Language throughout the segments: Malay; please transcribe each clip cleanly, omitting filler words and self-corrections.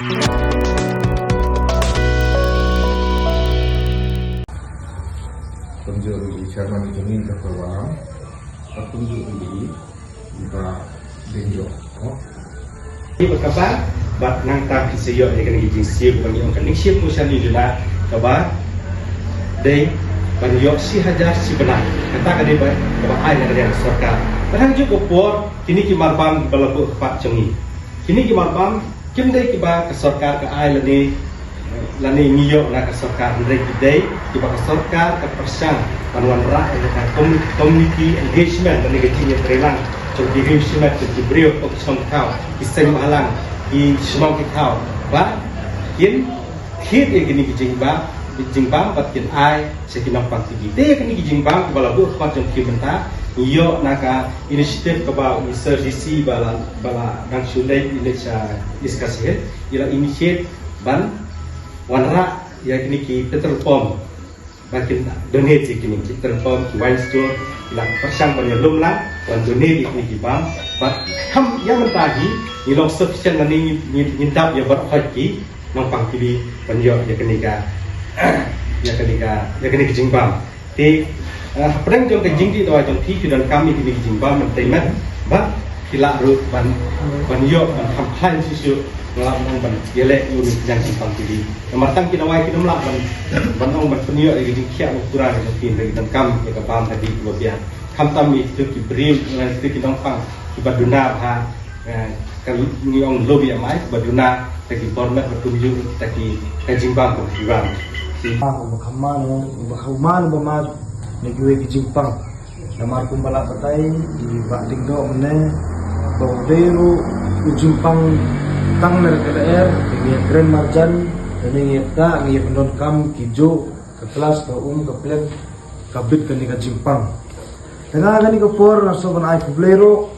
Tunjuk di Chairman ini Dr. Wang, tunjuk di Pak Denjo. Ini berkabar, bat nang tak kisah yang kena gijing siap bagi orang kena siap musim ni juga kabar. Day banyak si hajar si benar. Kata kadi baik kabar air yang ada serta. Padahal juga por kini kimarbam balapu Pak Cengi. Kini kimarbam kim day kiba ke serkar ke air lani niyok nak ke serkar dari day kiba ke serkar ke persang panuan rakyat dengan community engagement dan negasinya terhilang. Jadi riusimat ke beliau untuk songkau, kisah malang, di semua kita, bah, kin, yang kini kijingbang, batkin ai, sekinam pangtigi. Dia kini kijingbang, kepala buat macam kimenta, iyo naka inisiatif keba insersi bala nang sulai Indonesia diskusi, ila inisiatif ban wanra ya kini ki petrol pom. Makin donate kini kita reform wine store ilang persang penyelum lah dan donate ini kibam but ham yang mentahi ilong sufficient nani ngintap ya berhaki nong pangkili penyo ya kenika jingbam ti pedang jong kejing di doa jong ti dan kami di jingbam mentemat but kila ru banyo ham plan sisu ngelamun ban gelek unit yang simpang tadi. Namatang kinawai kinamlak ban ong ban penyo di kia ukuran yang tin dari dan kam ya kapam tadi kemudian kam tami itu kibrim itu kinongpang kibaduna ha kalau ni ong lobi amai kibaduna tadi format bertunjuk tadi kajimbang kibang. Bakhaman bama negwe kijimpang namar kumbala patai di bating do mene bawderu kijimpang tang ner KDR dengan Grand Marjan dan yang ta ngi pendon kam kijo ke kelas ke ke plan kabit ke nika jimpang tengah gani ke por langsung ban ai kublero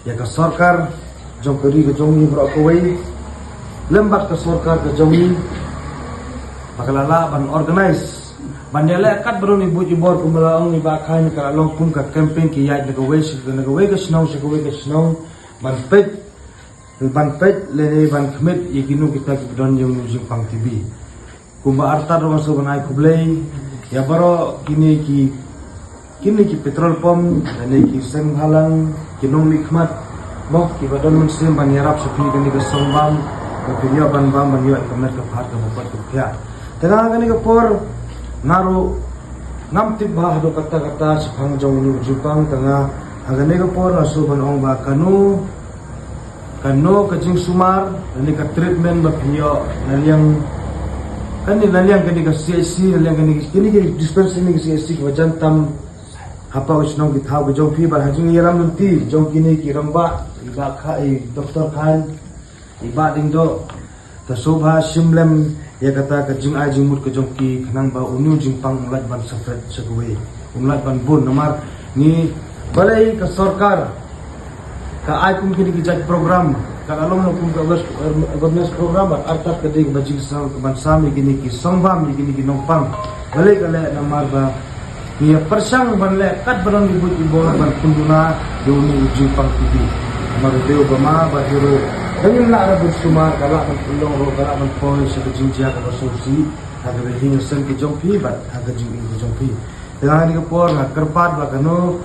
ya ke sarkar jong keri ke jongi bro kowai lembat ke sarkar ke jongi bakalala ban organize bandele kat bro ni buji bor kumalaong ni bakhan ka long kum ka campaign ki yai ke wei ke snow ban pet lene ban khmet yekinu kita kibdon yung jimpang TV kumba arta ro maso banai kublei ya baro kini ki petrol pom lene ki senghalang kinong mikmat mok ki badon muslim ban yarap sepi kini ke songbam ke video ban yo kamer ke phat ke bapat ke kya tengah kini ke por naru ngam tip bah do kata sephang jong ni jimpang tengah agane ke por asu ban ong ba kanu kajing sumar nali ka treatment ba piyo naliang kani ka CSC naliang kini dispensary ni CSC ko jantam hapa usnong githaw jong pi ba hajing yaram nunti jong kini ki ramba iba khai doktor khan iba ding do ta sobha simlem ya kata kajing ajing mut ka jong ki khanang ba unu jing pang ulat ban safret sagwe ulat ban bun namar ni balai ka sarkar ka ai kum kini kijak program kalau lo kum governance program artat kedi bajing sang kebansami kini ki songbam kini ki nongpang balik kale namar ba ni persang banle kat barang ibu ibu ban kunduna doni ujing pang tidi namar deu bama ba hero dangin la ra sumar kala ban pulong ro kala ban poi se bajing jia ka sosi aga behin sen ki jongpi ba aga jing ki jongpi dengan ni por na kerpat ba kano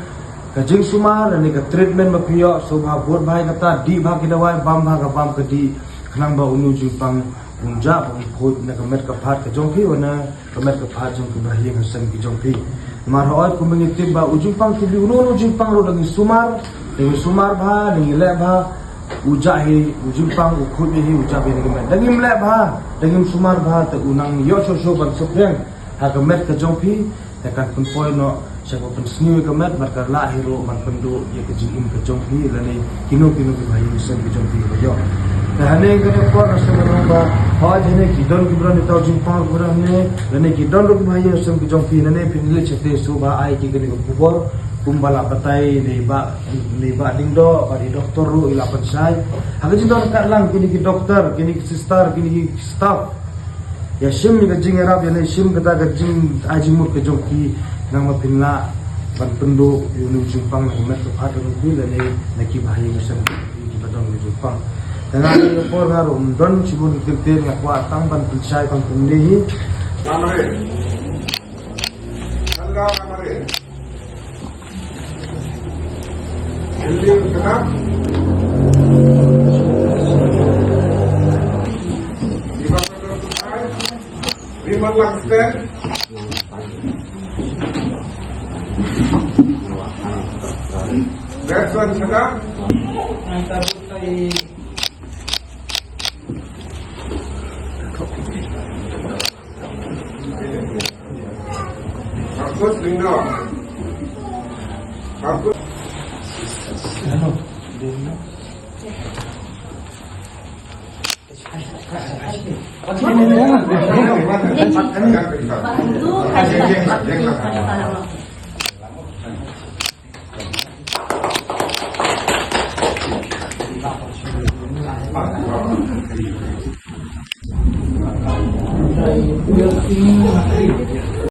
kajing sumar ni ka treatment mapiyo sobha bot bhai kata di bha kinawai bam bha ka bam ka di khnang ba unu jupang unja ba khod na ka met ka phat ka jongpi wana ka met ka phat jong ka bahiyang hasan ki jongpi mar hoy ku mengitib ba ujupang ki unu jupang ro dangi sumar bha dangi le bha ujahi ujupang ukhud hi ujabi ni ka dangi le bha dangi sumar bha ta unang yo so ban sopreng ha ka met ka jongpi ta kan pun poi no siapa pun seni kemat markar lahiro man pendu ya kejingim kejongpi lani kino ki bhai sen kejongpi bayo tahane kene por rasa berubah haj hene ki don ki bran tau jimpang burane lani ki don ro bhai sen kejongpi lani pinile chete suba ai ki kene kubor kumbala patai leba dingdo bari doktor ro ila pansai haga jindon ka lang kini ki doktor kini ki sister kini ki staff ya sim ni kejing arab ya sim kata kejing ajimur kejongpi nang mapinla ban pendu yunu jimpang na met ko phat ro bi le ne ki bahai mesan ki badon ni jimpang Dengan ipor nga rumdon sibun kirtir nga kuatang ban pilsay pang kundihi. Kamare. Hanggang kamare. Building genap. 5 stand. That's one sedang. Markus Lindo. Markus.